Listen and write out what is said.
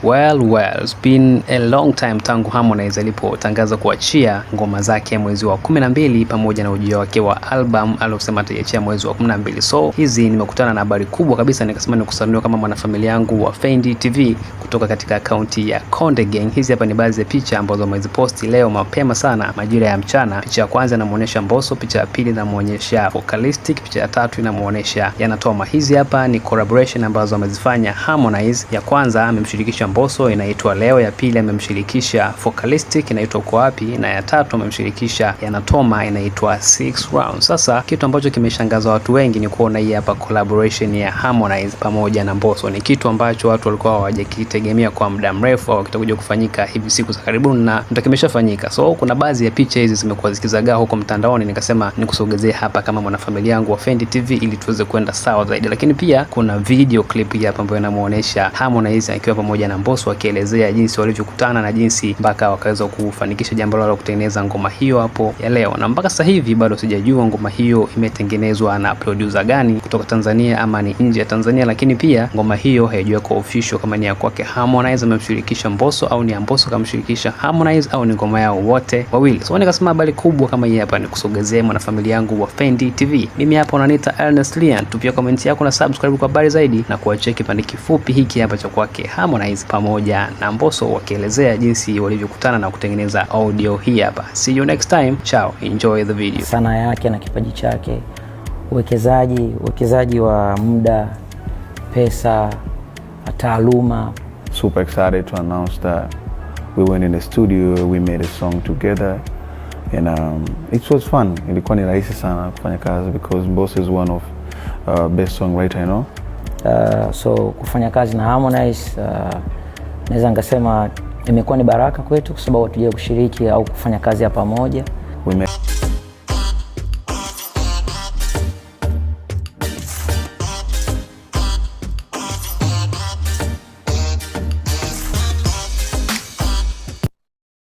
Well, it's been a long time tangu Harmonize alipotangaza kuachia ngoma zake mwezi wa 12 pamoja na ujio wake wa album aliyosema ataiachia mwezi wa 12. So hizi nimekutana na habari kubwa kabisa, nikasema nikusanue kama mwanafamilia yangu wa Fendi TV kutoka katika akaunti ya Konde Gang. Hizi hapa ni baadhi ya picha ambazo wameziposti leo mapema sana majira ya mchana. Picha ya kwanza inamuonesha Mbosso, picha ya pili inamuonesha Vocalistic, picha ya tatu inamuonesha Yanatoma. Hizi hapa ni collaboration ambazo amezifanya Harmonize. Ya kwanza amemshirikisha Mbosso inaitwa Leo, ya pili amemshirikisha Vocalistic inaitwa Uko Wapi, na ya tatu amemshirikisha Yanatoma inaitwa 6 Rounds. Sasa kitu ambacho kimeshangaza watu wengi ni kuona hii hapa collaboration ya Harmonize pamoja na Mbosso. Ni kitu ambacho watu walikuwa hawajakitegemea kwa muda mrefu au kitakuja kufanyika hivi siku za karibuni, na ndio kimeshafanyika. So kuna baadhi ya picha hizi zimekuwa zikizagaa huko mtandaoni, nikasema nikusogezee hapa kama mwanafamilia yangu wa Fendi TV ili tuweze kwenda sawa zaidi. Lakini pia kuna video clip hapa ambayo inamuonesha Harmonize akiwa pamoja na Mbosso akielezea jinsi walivyokutana na jinsi mpaka wakaweza kufanikisha jambo lao la kutengeneza ngoma hiyo hapo ya leo. Na mpaka sasa hivi bado sijajua ngoma hiyo imetengenezwa na producer gani kutoka Tanzania ama ni nje ya Tanzania, lakini pia ngoma hiyo haijua kwa official kama ni ya kwake Harmonize amemshirikisha Mbosso au ni Mbosso kamshirikisha Harmonize au ni ngoma yao wote wawili. So nikasema habari kubwa kama hii hapa nikusogezee mwanafamilia yangu wa Fendi TV. Mimi hapa unaniita Ernest Lian. Tupia comment yako na subscribe kwa habari zaidi, na kuachia kipande kifupi hiki hapa cha kwake Harmonize pamoja na Mbosso wakielezea jinsi walivyokutana na kutengeneza audio hii hapa. See you next time. Ciao. Enjoy the video. Sana yake na kipaji chake, uwekezaji wa muda, pesa, taaluma. Super excited to announce that we went in the studio, we made a song together, and it was fun. Ilikuwa ni rahisi sana kufanya kazi because Mbosso is one of best songwriter, you know. So kufanya kazi na Harmonize naweza ngasema imekuwa ni baraka kwetu kwa sababu tuje kushiriki au kufanya kazi ya pamoja. We met